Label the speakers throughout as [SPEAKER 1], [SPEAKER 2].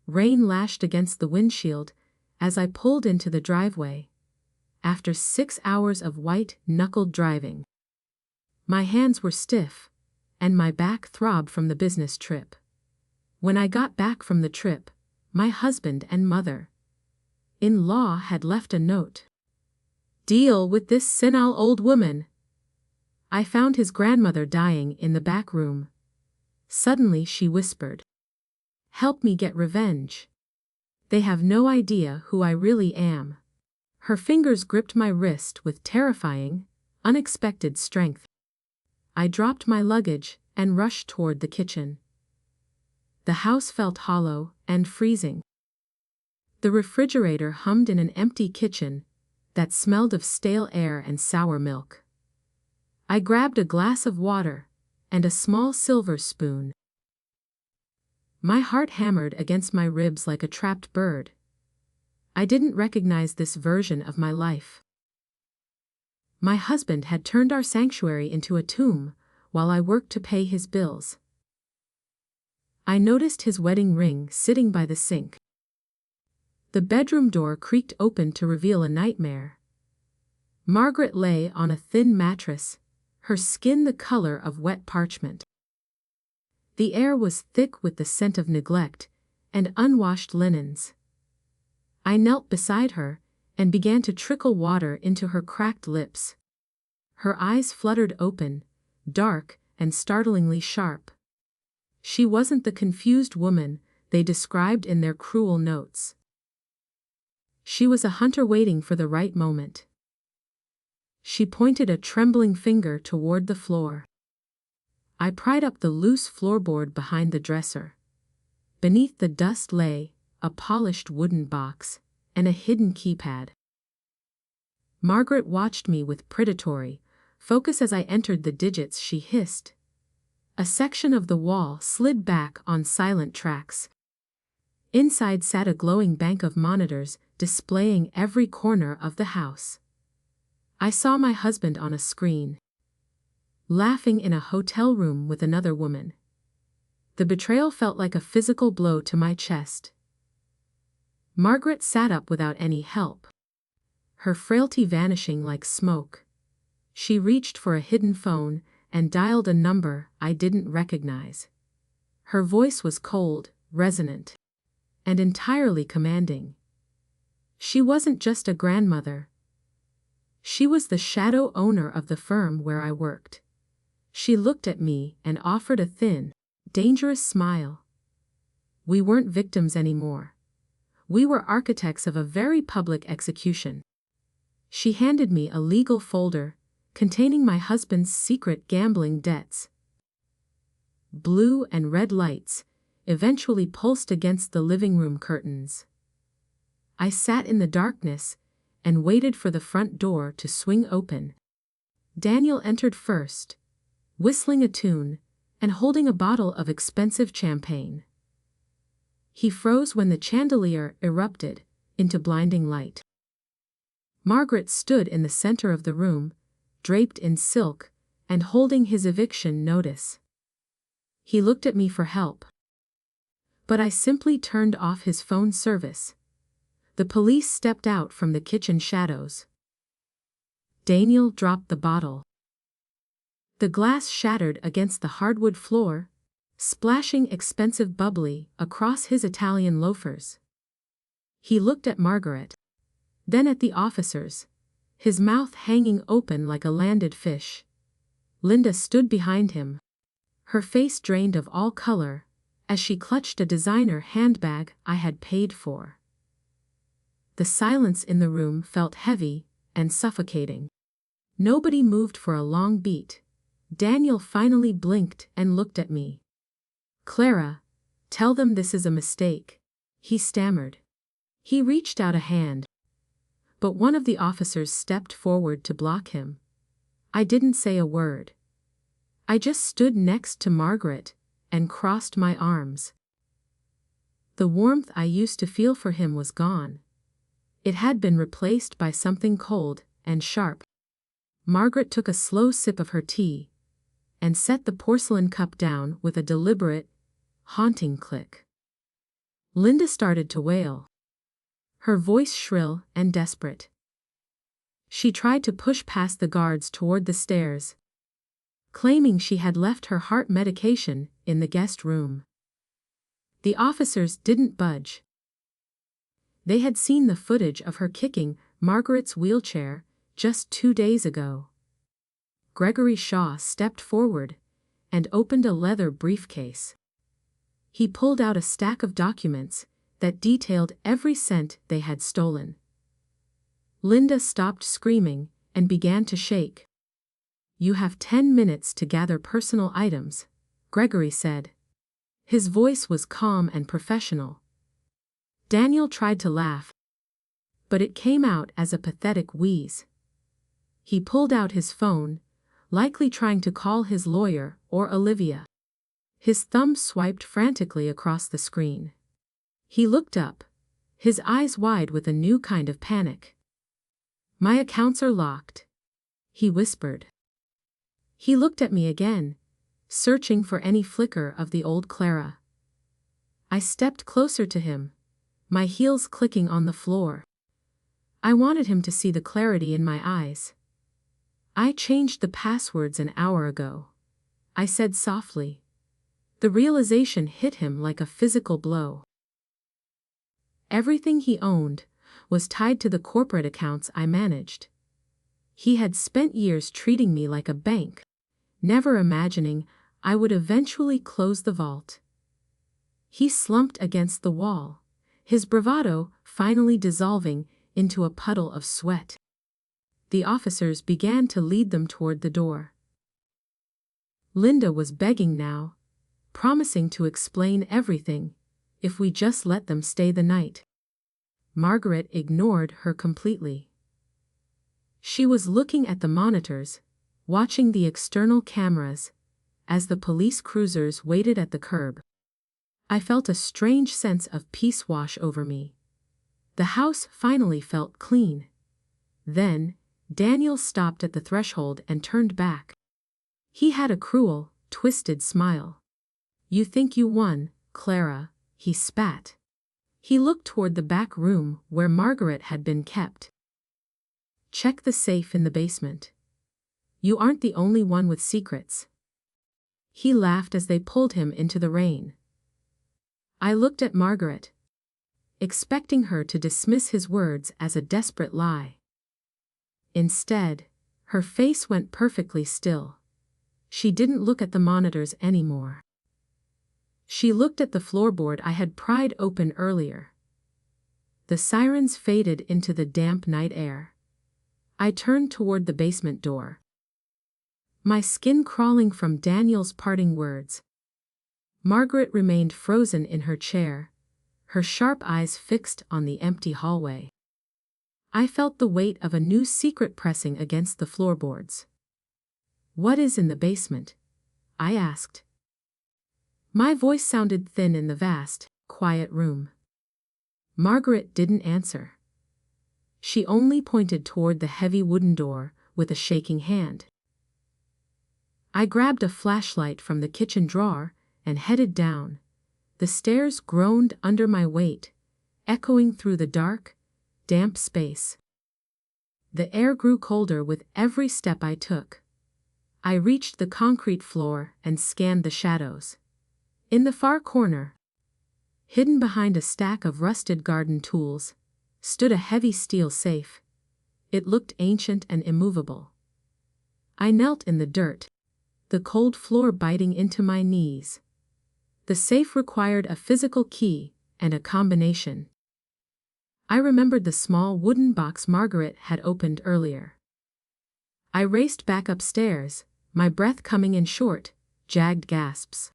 [SPEAKER 1] Rain lashed against the windshield as I pulled into the driveway. After 6 hours of white-knuckled driving, my hands were stiff, and my back throbbed from the business trip. When I got back from the trip, my husband and mother-in-law had left a note. "Deal with this senile old woman." I found his grandmother dying in the back room. Suddenly she whispered, "Help me get revenge. They have no idea who I really am." Her fingers gripped my wrist with terrifying, unexpected strength. I dropped my luggage and rushed toward the kitchen. The house felt hollow and freezing. The refrigerator hummed in an empty kitchen that smelled of stale air and sour milk. I grabbed a glass of water and a small silver spoon. My heart hammered against my ribs like a trapped bird. I didn't recognize this version of my life. My husband had turned our sanctuary into a tomb while I worked to pay his bills. I noticed his wedding ring sitting by the sink. The bedroom door creaked open to reveal a nightmare. Margaret lay on a thin mattress, her skin the color of wet parchment. The air was thick with the scent of neglect and unwashed linens. I knelt beside her and began to trickle water into her cracked lips. Her eyes fluttered open, dark and startlingly sharp. She wasn't the confused woman they described in their cruel notes. She was a hunter waiting for the right moment. She pointed a trembling finger toward the floor. I pried up the loose floorboard behind the dresser. Beneath the dust lay a polished wooden box and a hidden keypad. Margaret watched me with predatory focus as I entered the digits. She hissed. A section of the wall slid back on silent tracks. Inside sat a glowing bank of monitors displaying every corner of the house. I saw my husband on a screen, laughing in a hotel room with another woman. The betrayal felt like a physical blow to my chest. Margaret sat up without any help, her frailty vanishing like smoke. She reached for a hidden phone and dialed a number I didn't recognize. Her voice was cold, resonant, and entirely commanding. She wasn't just a grandmother. She was the shadow owner of the firm where I worked. She looked at me and offered a thin, dangerous smile. We weren't victims anymore. We were architects of a very public execution. She handed me a legal folder containing my husband's secret gambling debts. Blue and red lights eventually pulsed against the living room curtains. I sat in the darkness and waited for the front door to swing open. Daniel entered first, whistling a tune and holding a bottle of expensive champagne. He froze when the chandelier erupted into blinding light. Margaret stood in the center of the room, draped in silk and holding his eviction notice. He looked at me for help, but I simply turned off his phone service. The police stepped out from the kitchen shadows. Daniel dropped the bottle. The glass shattered against the hardwood floor, splashing expensive bubbly across his Italian loafers. He looked at Margaret, then at the officers, his mouth hanging open like a landed fish. Linda stood behind him, her face drained of all color, as she clutched a designer handbag I had paid for. The silence in the room felt heavy and suffocating. Nobody moved for a long beat. Daniel finally blinked and looked at me. "Clara, tell them this is a mistake," he stammered. He reached out a hand, but one of the officers stepped forward to block him. I didn't say a word. I just stood next to Margaret and crossed my arms. The warmth I used to feel for him was gone. It had been replaced by something cold and sharp. Margaret took a slow sip of her tea and set the porcelain cup down with a deliberate, haunting click. Linda started to wail, her voice shrill and desperate. She tried to push past the guards toward the stairs, claiming she had left her heart medication in the guest room. The officers didn't budge. They had seen the footage of her kicking Margaret's wheelchair just 2 days ago. Gregory Shaw stepped forward and opened a leather briefcase. He pulled out a stack of documents that detailed every cent they had stolen. Linda stopped screaming and began to shake. "You have 10 minutes to gather personal items," Gregory said. His voice was calm and professional. Daniel tried to laugh, but it came out as a pathetic wheeze. He pulled out his phone, likely trying to call his lawyer or Olivia. His thumb swiped frantically across the screen. He looked up, his eyes wide with a new kind of panic. "My accounts are locked," he whispered. He looked at me again, searching for any flicker of the old Clara. I stepped closer to him, my heels clicking on the floor. I wanted him to see the clarity in my eyes. "I changed the passwords an hour ago," I said softly. The realization hit him like a physical blow. Everything he owned was tied to the corporate accounts I managed. He had spent years treating me like a bank, never imagining I would eventually close the vault. He slumped against the wall, his bravado finally dissolving into a puddle of sweat. The officers began to lead them toward the door. Linda was begging now, promising to explain everything if we just let them stay the night. Margaret ignored her completely. She was looking at the monitors, watching the external cameras, as the police cruisers waited at the curb. I felt a strange sense of peace wash over me. The house finally felt clean. Then, Daniel stopped at the threshold and turned back. He had a cruel, twisted smile. "You think you won, Clara," he spat. He looked toward the back room where Margaret had been kept. "Check the safe in the basement. You aren't the only one with secrets." He laughed as they pulled him into the rain. I looked at Margaret, expecting her to dismiss his words as a desperate lie. Instead, her face went perfectly still. She didn't look at the monitors anymore. She looked at the floorboard I had pried open earlier. The sirens faded into the damp night air. I turned toward the basement door, my skin crawling from Daniel's parting words. Margaret remained frozen in her chair, her sharp eyes fixed on the empty hallway. I felt the weight of a new secret pressing against the floorboards. "What is in the basement?" I asked. My voice sounded thin in the vast, quiet room. Margaret didn't answer. She only pointed toward the heavy wooden door with a shaking hand. I grabbed a flashlight from the kitchen drawer and headed down. The stairs groaned under my weight, echoing through the dark, damp space. The air grew colder with every step I took. I reached the concrete floor and scanned the shadows. In the far corner, hidden behind a stack of rusted garden tools, stood a heavy steel safe. It looked ancient and immovable. I knelt in the dirt, the cold floor biting into my knees. The safe required a physical key and a combination. I remembered the small wooden box Margaret had opened earlier. I raced back upstairs, my breath coming in short, jagged gasps.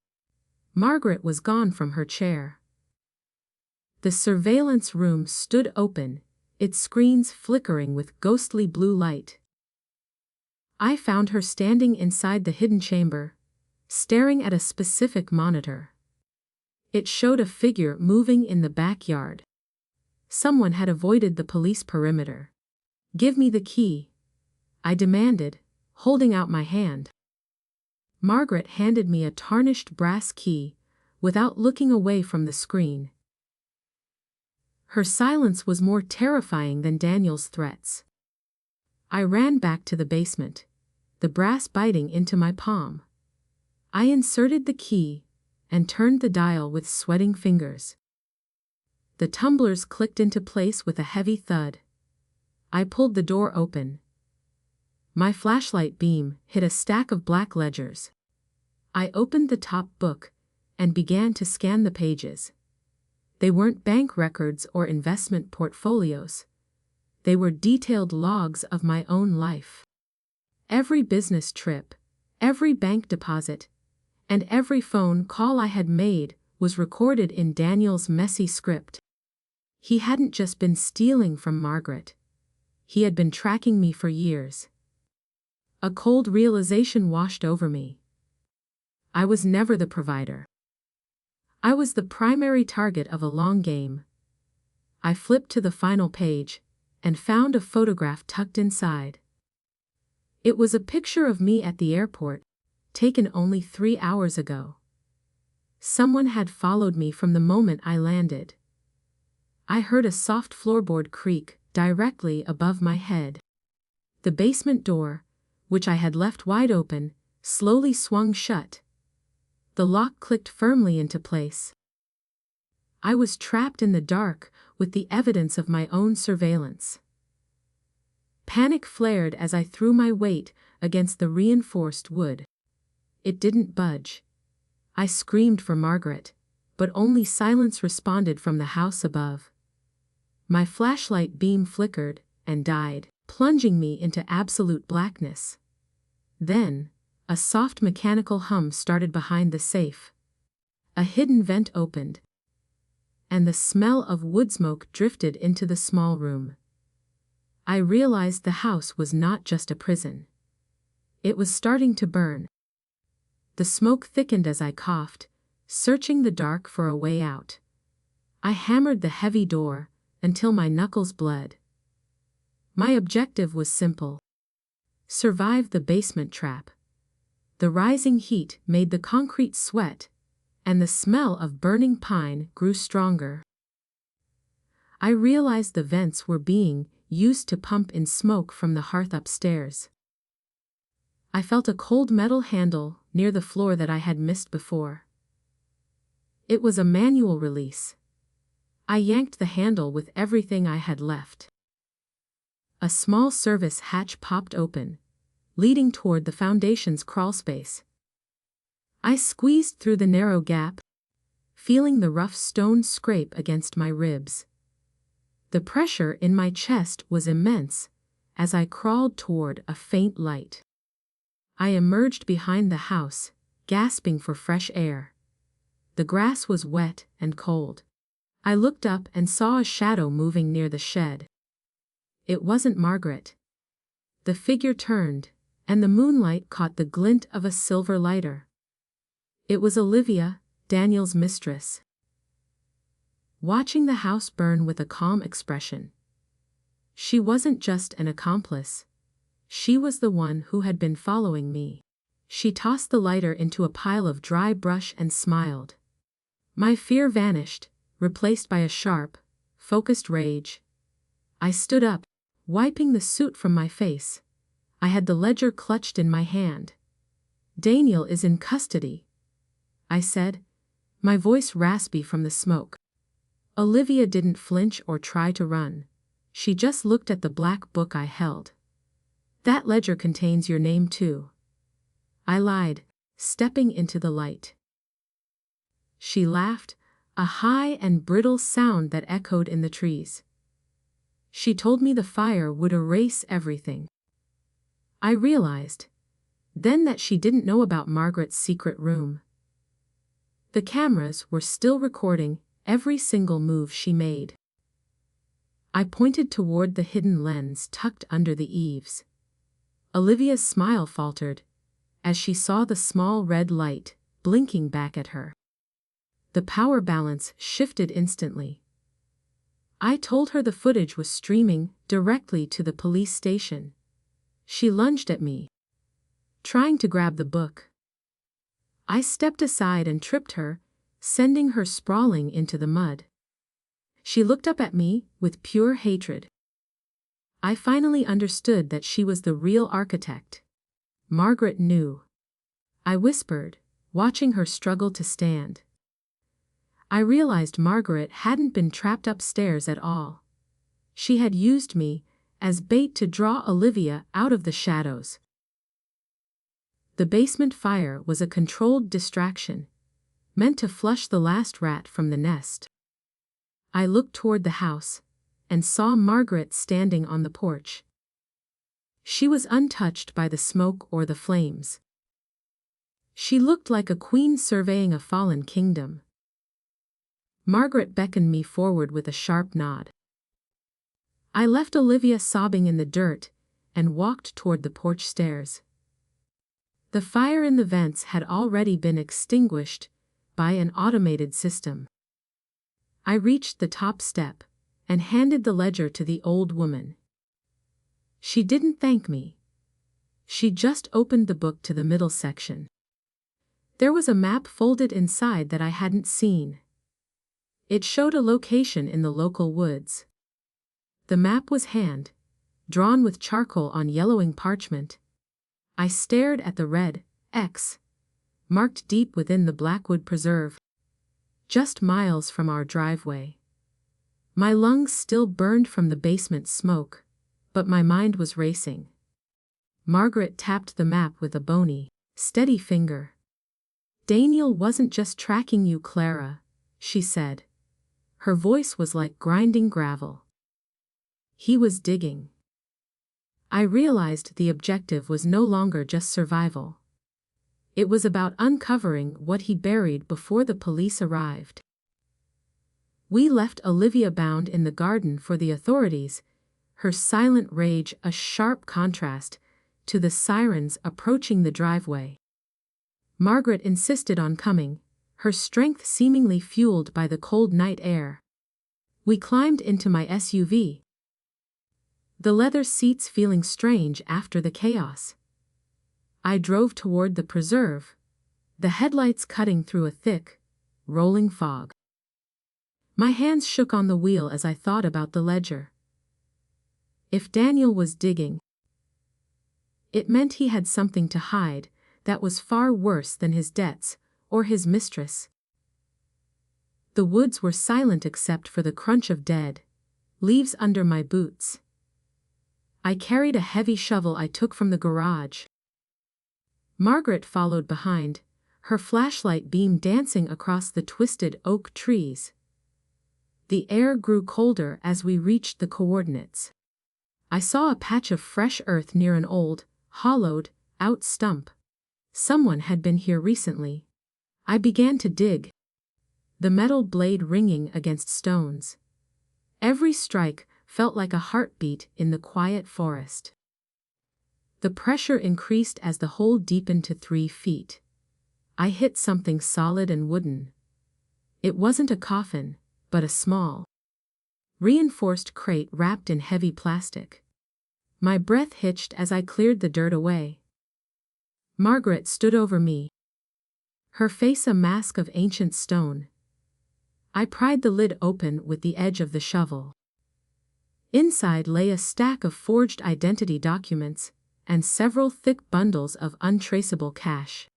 [SPEAKER 1] Margaret was gone from her chair. The surveillance room stood open, its screens flickering with ghostly blue light. I found her standing inside the hidden chamber, staring at a specific monitor. It showed a figure moving in the backyard. Someone had avoided the police perimeter. "Give me the key," I demanded, holding out my hand. Margaret handed me a tarnished brass key, without looking away from the screen. Her silence was more terrifying than Daniel's threats. I ran back to the basement, the brass biting into my palm. I inserted the key and turned the dial with sweating fingers. The tumblers clicked into place with a heavy thud. I pulled the door open. My flashlight beam hit a stack of black ledgers. I opened the top book and began to scan the pages. They weren't bank records or investment portfolios. They were detailed logs of my own life. Every business trip, every bank deposit, and every phone call I had made was recorded in Daniel's messy script. He hadn't just been stealing from Margaret. He had been tracking me for years. A cold realization washed over me. I was never the provider. I was the primary target of a long game. I flipped to the final page and found a photograph tucked inside. It was a picture of me at the airport, taken only 3 hours ago. Someone had followed me from the moment I landed. I heard a soft floorboard creak directly above my head. The basement door, which I had left wide open, slowly swung shut. The lock clicked firmly into place. I was trapped in the dark with the evidence of my own surveillance. Panic flared as I threw my weight against the reinforced wood. It didn't budge. I screamed for Margaret, but only silence responded from the house above. My flashlight beam flickered and died, plunging me into absolute blackness. Then, a soft mechanical hum started behind the safe. A hidden vent opened, and the smell of wood smoke drifted into the small room. I realized the house was not just a prison. It was starting to burn. The smoke thickened as I coughed, searching the dark for a way out. I hammered the heavy door until my knuckles bled. My objective was simple: survive the basement trap. The rising heat made the concrete sweat, and the smell of burning pine grew stronger. I realized the vents were being used to pump in smoke from the hearth upstairs. I felt a cold metal handle near the floor that I had missed before. It was a manual release. I yanked the handle with everything I had left. A small service hatch popped open, leading toward the foundation's crawlspace. I squeezed through the narrow gap, feeling the rough stone scrape against my ribs. The pressure in my chest was immense as I crawled toward a faint light. I emerged behind the house, gasping for fresh air. The grass was wet and cold. I looked up and saw a shadow moving near the shed. It wasn't Margaret. The figure turned, and the moonlight caught the glint of a silver lighter. It was Olivia, Daniel's mistress, watching the house burn with a calm expression. She wasn't just an accomplice. She was the one who had been following me. She tossed the lighter into a pile of dry brush and smiled. My fear vanished, replaced by a sharp, focused rage. I stood up, wiping the soot from my face. I had the ledger clutched in my hand. "Daniel is in custody," I said, my voice raspy from the smoke. Olivia didn't flinch or try to run. She just looked at the black book I held. "That ledger contains your name too," I lied, stepping into the light. She laughed, a high and brittle sound that echoed in the trees. She told me the fire would erase everything. I realized then that she didn't know about Margaret's secret room. The cameras were still recording every single move she made. I pointed toward the hidden lens tucked under the eaves. Olivia's smile faltered as she saw the small red light blinking back at her. The power balance shifted instantly. I told her the footage was streaming directly to the police station. She lunged at me, trying to grab the book. I stepped aside and tripped her, sending her sprawling into the mud. She looked up at me with pure hatred. I finally understood that she was the real architect. Margaret knew. I whispered, watching her struggle to stand. I realized Margaret hadn't been trapped upstairs at all. She had used me as bait to draw Olivia out of the shadows. The basement fire was a controlled distraction, meant to flush the last rat from the nest. I looked toward the house and saw Margaret standing on the porch. She was untouched by the smoke or the flames. She looked like a queen surveying a fallen kingdom. Margaret beckoned me forward with a sharp nod. I left Olivia sobbing in the dirt and walked toward the porch stairs. The fire in the vents had already been extinguished by an automated system. I reached the top step and handed the ledger to the old woman. She didn't thank me. She just opened the book to the middle section. There was a map folded inside that I hadn't seen. It showed a location in the local woods. The map was hand-drawn with charcoal on yellowing parchment. I stared at the red X, marked deep within the Blackwood Preserve, just miles from our driveway. My lungs still burned from the basement smoke, but my mind was racing. Margaret tapped the map with a bony, steady finger. "Daniel wasn't just tracking you, Clara," she said. Her voice was like grinding gravel. "He was digging." I realized the objective was no longer just survival. It was about uncovering what he buried before the police arrived. We left Olivia bound in the garden for the authorities, her silent rage a sharp contrast to the sirens approaching the driveway. Margaret insisted on coming, her strength seemingly fueled by the cold night air. We climbed into my SUV, the leather seats feeling strange after the chaos. I drove toward the preserve, the headlights cutting through a thick, rolling fog. My hands shook on the wheel as I thought about the ledger. If Daniel was digging, it meant he had something to hide that was far worse than his debts or his mistress. The woods were silent except for the crunch of dead leaves under my boots. I carried a heavy shovel I took from the garage. Margaret followed behind, her flashlight beam dancing across the twisted oak trees. The air grew colder as we reached the coordinates. I saw a patch of fresh earth near an old, hollowed-out stump. Someone had been here recently. I began to dig, the metal blade ringing against stones. Every strike felt like a heartbeat in the quiet forest. The pressure increased as the hole deepened to 3 feet. I hit something solid and wooden. It wasn't a coffin, but a small, reinforced crate wrapped in heavy plastic. My breath hitched as I cleared the dirt away. Margaret stood over me, her face a mask of ancient stone. I pried the lid open with the edge of the shovel. Inside lay a stack of forged identity documents and several thick bundles of untraceable cash.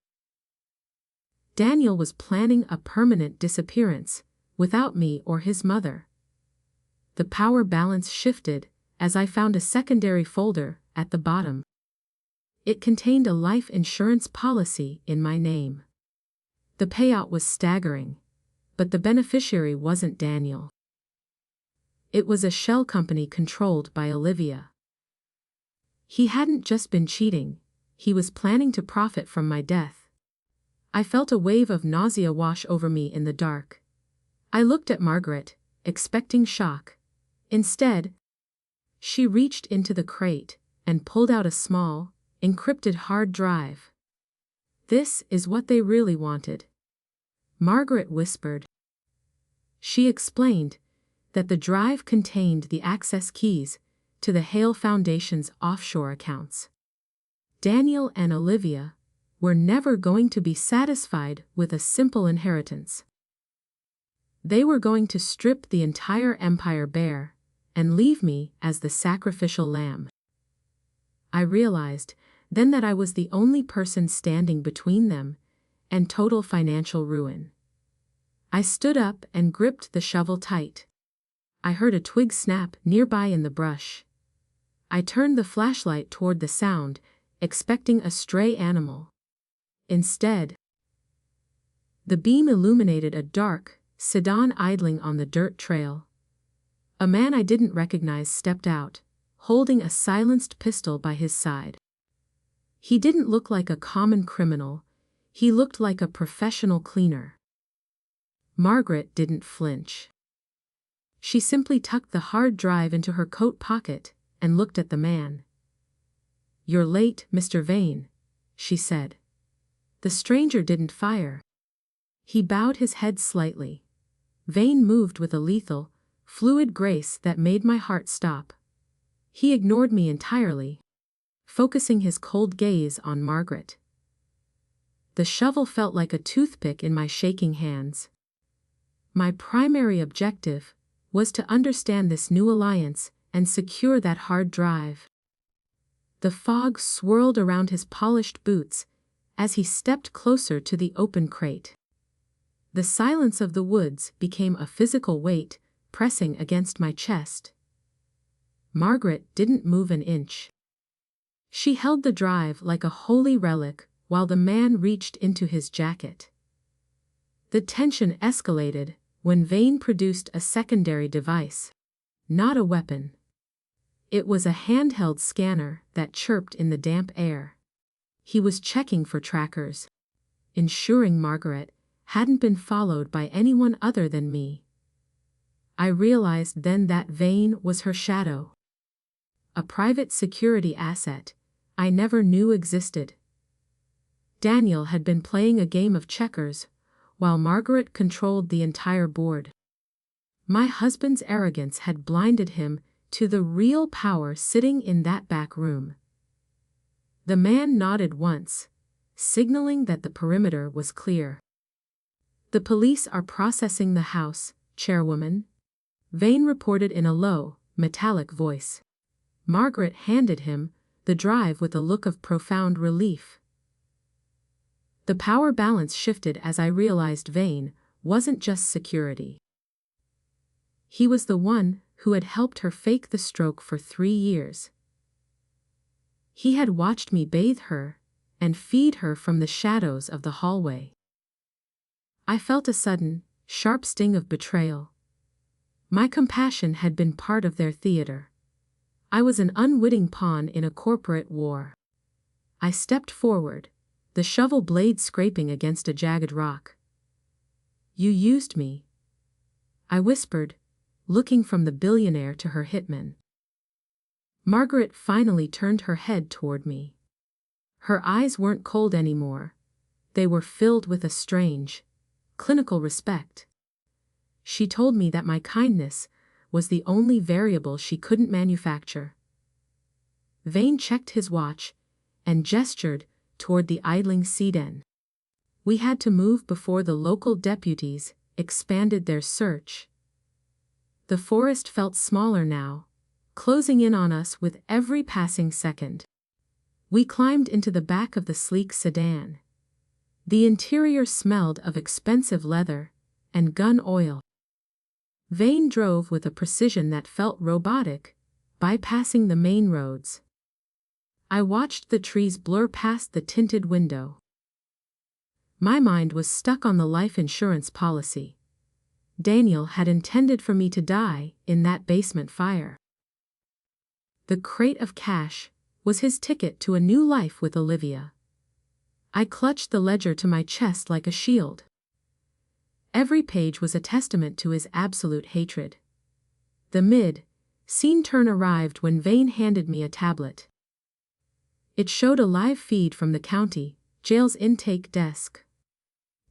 [SPEAKER 1] Daniel was planning a permanent disappearance, without me or his mother. The power balance shifted as I found a secondary folder at the bottom. It contained a life insurance policy in my name. The payout was staggering, but the beneficiary wasn't Daniel. It was a shell company controlled by Olivia. He hadn't just been cheating, he was planning to profit from my death. I felt a wave of nausea wash over me in the dark. I looked at Margaret, expecting shock. Instead, she reached into the crate and pulled out a small, encrypted hard drive. "This is what they really wanted," Margaret whispered. She explained that the drive contained the access keys to the Hale Foundation's offshore accounts. Daniel and Olivia were never going to be satisfied with a simple inheritance. They were going to strip the entire empire bare and leave me as the sacrificial lamb. I realized then that I was the only person standing between them and total financial ruin. I stood up and gripped the shovel tight. I heard a twig snap nearby in the brush. I turned the flashlight toward the sound, expecting a stray animal. Instead, the beam illuminated a dark sedan idling on the dirt trail. A man I didn't recognize stepped out, holding a silenced pistol by his side. He didn't look like a common criminal, he looked like a professional cleaner. Margaret didn't flinch. She simply tucked the hard drive into her coat pocket and looked at the man. "You're late, Mr. Vane," she said. The stranger didn't fire. He bowed his head slightly. Vane moved with a lethal, fluid grace that made my heart stop. He ignored me entirely, focusing his cold gaze on Margaret. The shovel felt like a toothpick in my shaking hands. My primary objective was to understand this new alliance and secure that hard drive. The fog swirled around his polished boots as he stepped closer to the open crate. The silence of the woods became a physical weight pressing against my chest. Margaret didn't move an inch. She held the drive like a holy relic while the man reached into his jacket. The tension escalated when Vane produced a secondary device. Not a weapon. It was a handheld scanner that chirped in the damp air. He was checking for trackers, ensuring Margaret hadn't been followed by anyone other than me. I realized then that Vane was her shadow. A private security asset I never knew existed. Daniel had been playing a game of checkers, while Margaret controlled the entire board. My husband's arrogance had blinded him to the real power sitting in that back room. The man nodded once, signaling that the perimeter was clear. "The police are processing the house, Chairwoman," Vane reported in a low, metallic voice. Margaret handed him the drive with a look of profound relief. The power balance shifted as I realized Vane wasn't just security. He was the one who had helped her fake the stroke for 3 years. He had watched me bathe her and feed her from the shadows of the hallway. I felt a sudden, sharp sting of betrayal. My compassion had been part of their theater. I was an unwitting pawn in a corporate war. I stepped forward, the shovel blade scraping against a jagged rock. "You used me," I whispered, looking from the billionaire to her hitman. Margaret finally turned her head toward me. Her eyes weren't cold anymore. They were filled with a strange, clinical respect. She told me that my kindness was the only variable she couldn't manufacture. Vane checked his watch and gestured toward the idling sedan. We had to move before the local deputies expanded their search. The forest felt smaller now, closing in on us with every passing second. We climbed into the back of the sleek sedan. The interior smelled of expensive leather and gun oil. Vane drove with a precision that felt robotic, bypassing the main roads. I watched the trees blur past the tinted window. My mind was stuck on the life insurance policy. Daniel had intended for me to die in that basement fire. The crate of cash was his ticket to a new life with Olivia. I clutched the ledger to my chest like a shield. Every page was a testament to his absolute hatred. The mid-scene turn arrived when Vane handed me a tablet. It showed a live feed from the county jail's intake desk.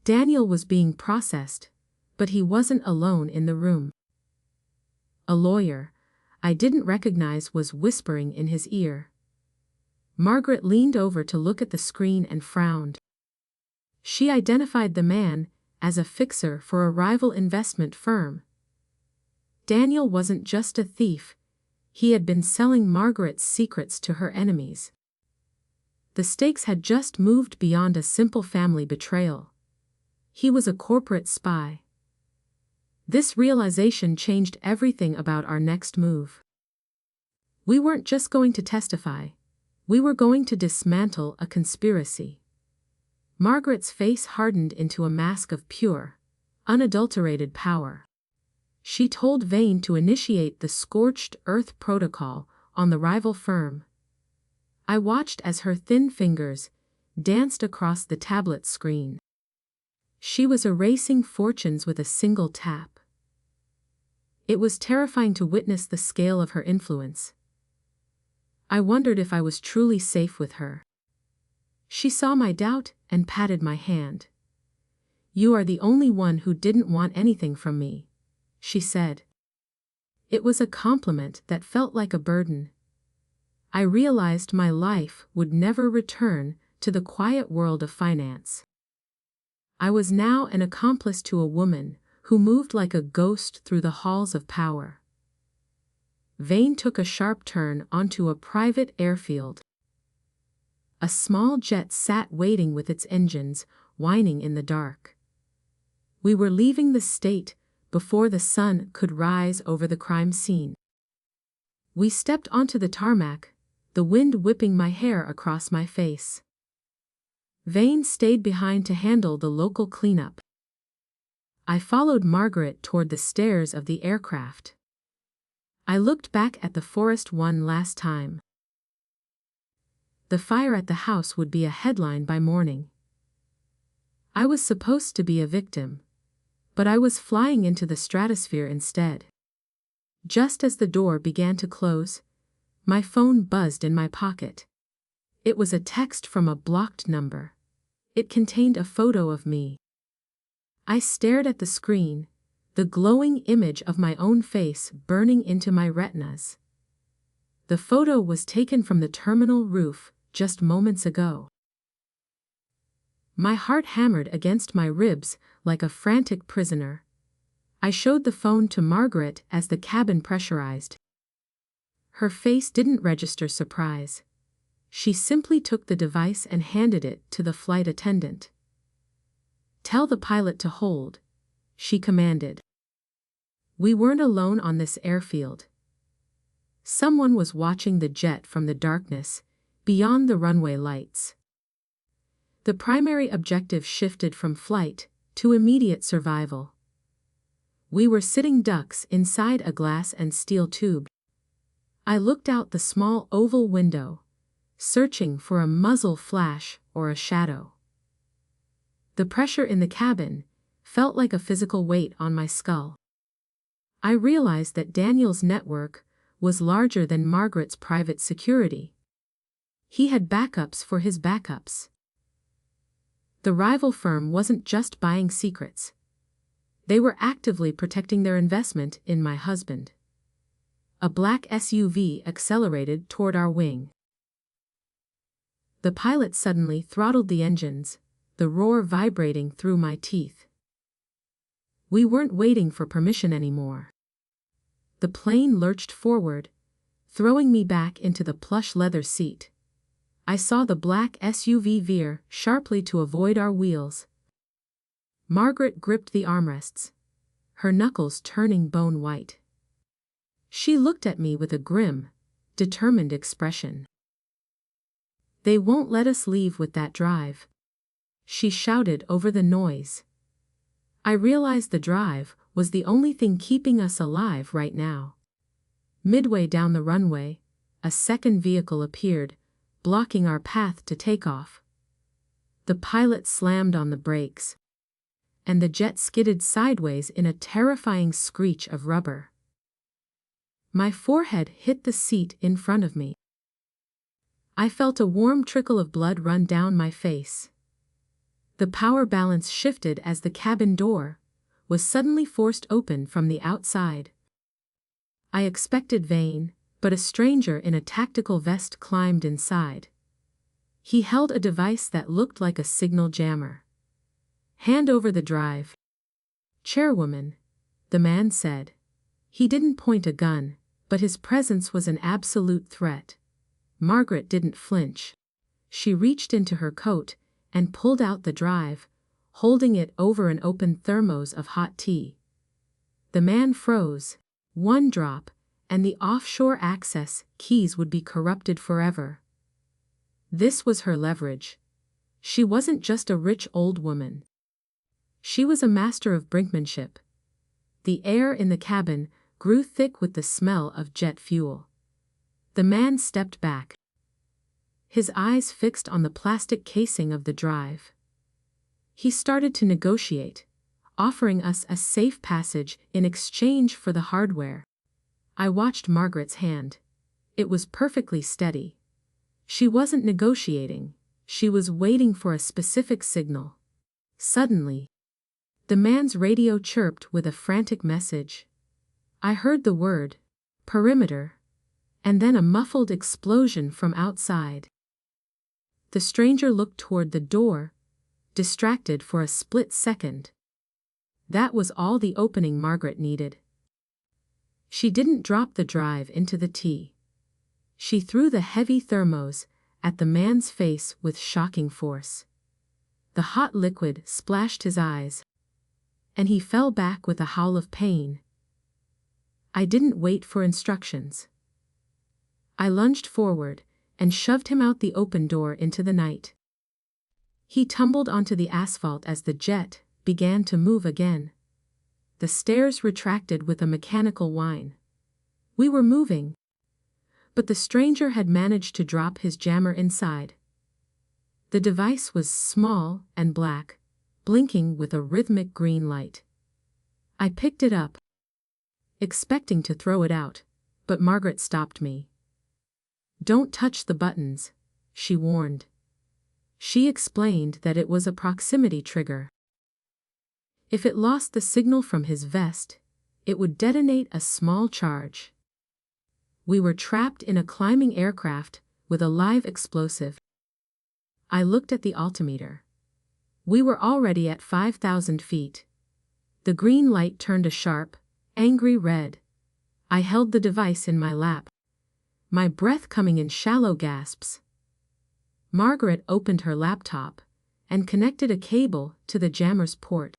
[SPEAKER 1] Daniel was being processed, but he wasn't alone in the room. A lawyer I didn't recognize was whispering in his ear. Margaret leaned over to look at the screen and frowned. She identified the man as a fixer for a rival investment firm. Daniel wasn't just a thief, he had been selling Margaret's secrets to her enemies. The stakes had just moved beyond a simple family betrayal. He was a corporate spy. This realization changed everything about our next move. We weren't just going to testify, we were going to dismantle a conspiracy. Margaret's face hardened into a mask of pure, unadulterated power. She told Vane to initiate the scorched earth protocol on the rival firm. I watched as her thin fingers danced across the tablet screen. She was erasing fortunes with a single tap. It was terrifying to witness the scale of her influence. I wondered if I was truly safe with her. She saw my doubt and patted my hand. "You are the only one who didn't want anything from me," she said. It was a compliment that felt like a burden. I realized my life would never return to the quiet world of finance. I was now an accomplice to a woman who moved like a ghost through the halls of power. Vane took a sharp turn onto a private airfield. A small jet sat waiting with its engines whining in the dark. We were leaving the state before the sun could rise over the crime scene. We stepped onto the tarmac, the wind whipping my hair across my face. Vane stayed behind to handle the local cleanup. I followed Margaret toward the stairs of the aircraft. I looked back at the forest one last time. The fire at the house would be a headline by morning. I was supposed to be a victim, but I was flying into the stratosphere instead. Just as the door began to close, my phone buzzed in my pocket. It was a text from a blocked number. It contained a photo of me. I stared at the screen, the glowing image of my own face burning into my retinas. The photo was taken from the terminal roof just moments ago. My heart hammered against my ribs like a frantic prisoner. I showed the phone to Margaret as the cabin pressurized. Her face didn't register surprise. She simply took the device and handed it to the flight attendant. "Tell the pilot to hold," she commanded. We weren't alone on this airfield. Someone was watching the jet from the darkness, beyond the runway lights. The primary objective shifted from flight to immediate survival. We were sitting ducks inside a glass and steel tube. I looked out the small oval window, searching for a muzzle flash or a shadow. The pressure in the cabin felt like a physical weight on my skull. I realized that Daniel's network was larger than Margaret's private security. He had backups for his backups. The rival firm wasn't just buying secrets. They were actively protecting their investment in my husband. A black SUV accelerated toward our wing. The pilot suddenly throttled the engines, the roar vibrating through my teeth. We weren't waiting for permission anymore. The plane lurched forward, throwing me back into the plush leather seat. I saw the black SUV veer sharply to avoid our wheels. Margaret gripped the armrests, her knuckles turning bone white. She looked at me with a grim, determined expression. "They won't let us leave with that drive," she shouted over the noise. I realized the drive was the only thing keeping us alive right now. Midway down the runway, a second vehicle appeared, blocking our path to takeoff. The pilot slammed on the brakes, and the jet skidded sideways in a terrifying screech of rubber. My forehead hit the seat in front of me. I felt a warm trickle of blood run down my face. The power balance shifted as the cabin door was suddenly forced open from the outside. I expected Vane, but a stranger in a tactical vest climbed inside. He held a device that looked like a signal jammer. Hand over the drive. Chairwoman, the man said. He didn't point a gun, but his presence was an absolute threat. Margaret didn't flinch. She reached into her coat and pulled out the drive, holding it over an open thermos of hot tea. The man froze. One drop, and the offshore access keys would be corrupted forever. This was her leverage. She wasn't just a rich old woman. She was a master of brinkmanship. The air in the cabin grew thick with the smell of jet fuel. The man stepped back, his eyes fixed on the plastic casing of the drive. He started to negotiate, offering us a safe passage in exchange for the hardware. I watched Margaret's hand. It was perfectly steady. She wasn't negotiating, she was waiting for a specific signal. Suddenly, the man's radio chirped with a frantic message. I heard the word, perimeter, and then a muffled explosion from outside. The stranger looked toward the door, distracted for a split second. That was all the opening Margaret needed. She didn't drop the drive into the tea. She threw the heavy thermos at the man's face with shocking force. The hot liquid splashed his eyes, and he fell back with a howl of pain. I didn't wait for instructions. I lunged forward and shoved him out the open door into the night. He tumbled onto the asphalt as the jet began to move again. The stairs retracted with a mechanical whine. We were moving, but the stranger had managed to drop his jammer inside. The device was small and black, blinking with a rhythmic green light. I picked it up, expecting to throw it out, but Margaret stopped me. Don't touch the buttons, she warned. She explained that it was a proximity trigger. If it lost the signal from his vest, it would detonate a small charge. We were trapped in a climbing aircraft with a live explosive. I looked at the altimeter. We were already at 5,000 feet. The green light turned a sharp, angry red. I held the device in my lap, my breath coming in shallow gasps. Margaret opened her laptop and connected a cable to the jammer's port.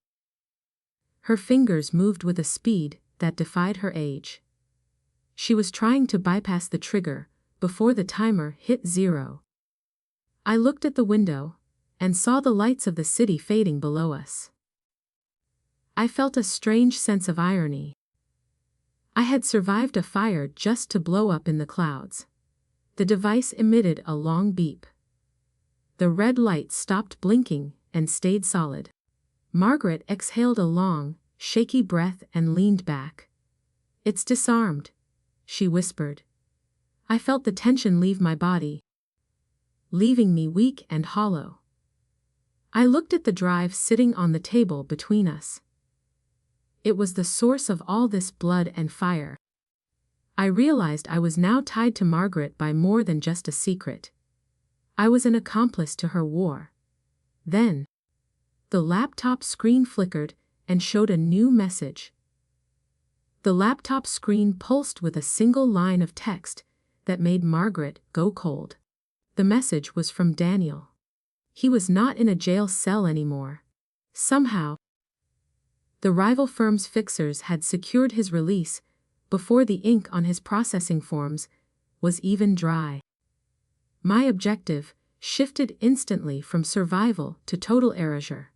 [SPEAKER 1] Her fingers moved with a speed that defied her age. She was trying to bypass the trigger before the timer hit 0. I looked at the window and saw the lights of the city fading below us. I felt a strange sense of irony. I had survived a fire just to blow up in the clouds. The device emitted a long beep. The red light stopped blinking and stayed solid. Margaret exhaled a long, shaky breath and leaned back. It's disarmed, she whispered. I felt the tension leave my body, leaving me weak and hollow. I looked at the drive sitting on the table between us. It was the source of all this blood and fire. I realized I was now tied to Margaret by more than just a secret. I was an accomplice to her war. Then, the laptop screen flickered and showed a new message. The laptop screen pulsed with a single line of text that made Margaret go cold. The message was from Daniel. He was not in a jail cell anymore. Somehow, the rival firm's fixers had secured his release before the ink on his processing forms was even dry. My objective shifted instantly from survival to total erasure.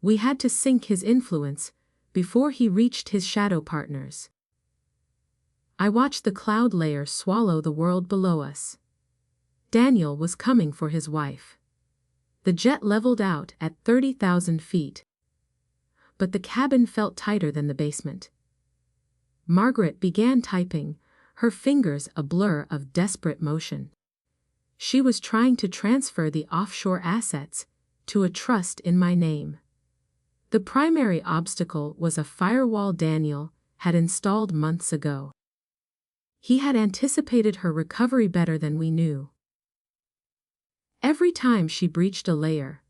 [SPEAKER 1] We had to sink his influence before he reached his shadow partners. I watched the cloud layer swallow the world below us. Daniel was coming for his wife. The jet leveled out at 30,000 feet. But the cabin felt tighter than the basement. Margaret began typing, her fingers a blur of desperate motion. She was trying to transfer the offshore assets to a trust in my name. The primary obstacle was a firewall Daniel had installed months ago. He had anticipated her recovery better than we knew. Every time she breached a layer,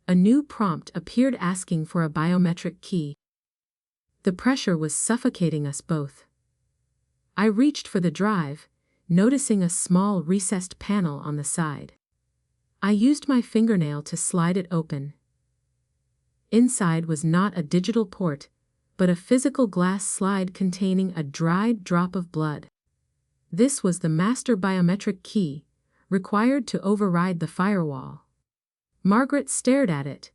[SPEAKER 1] a new prompt appeared asking for a biometric key. The pressure was suffocating us both. I reached for the drive, noticing a small recessed panel on the side. I used my fingernail to slide it open. Inside was not a digital port, but a physical glass slide containing a dried drop of blood. This was the master biometric key, required to override the firewall. Margaret stared at it,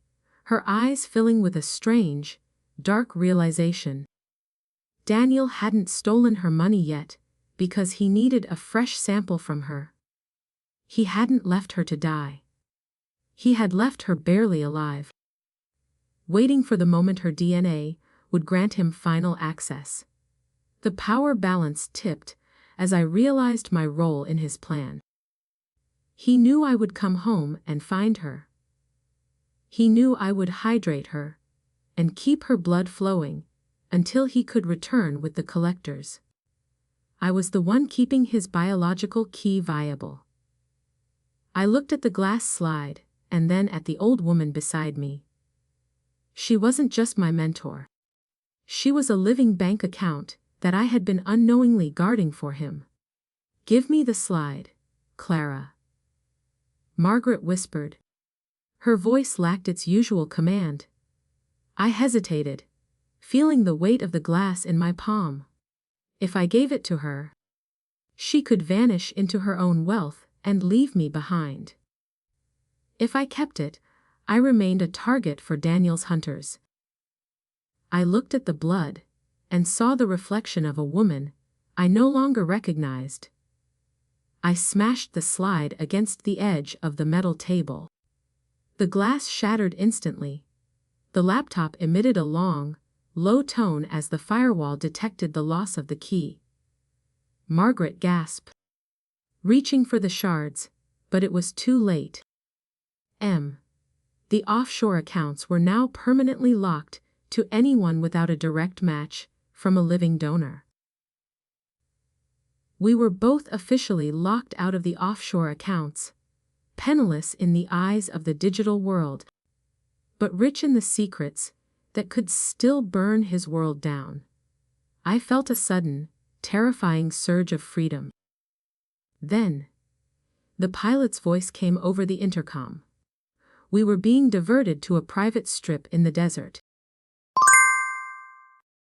[SPEAKER 1] her eyes filling with a strange, dark realization. Daniel hadn't stolen her money yet, because he needed a fresh sample from her. He hadn't left her to die. He had left her barely alive, waiting for the moment her DNA would grant him final access. The power balance tipped as I realized my role in his plan. He knew I would come home and find her. He knew I would hydrate her and keep her blood flowing until he could return with the collectors. I was the one keeping his biological key viable. I looked at the glass slide and then at the old woman beside me. She wasn't just my mentor. She was a living bank account that I had been unknowingly guarding for him. "Give me the slide, Clara," Margaret whispered. Her voice lacked its usual command. I hesitated, feeling the weight of the glass in my palm. If I gave it to her, she could vanish into her own wealth and leave me behind. If I kept it, I remained a target for Daniel's hunters. I looked at the blood and saw the reflection of a woman I no longer recognized. I smashed the slide against the edge of the metal table. The glass shattered instantly. The laptop emitted a long, low tone as the firewall detected the loss of the key. Margaret gasped, reaching for the shards, but it was too late. The offshore accounts were now permanently locked to anyone without a direct match from a living donor. We were both officially locked out of the offshore accounts, penniless in the eyes of the digital world, but rich in the secrets that could still burn his world down. I felt a sudden, terrifying surge of freedom. Then, the pilot's voice came over the intercom. We were being diverted to a private strip in the desert.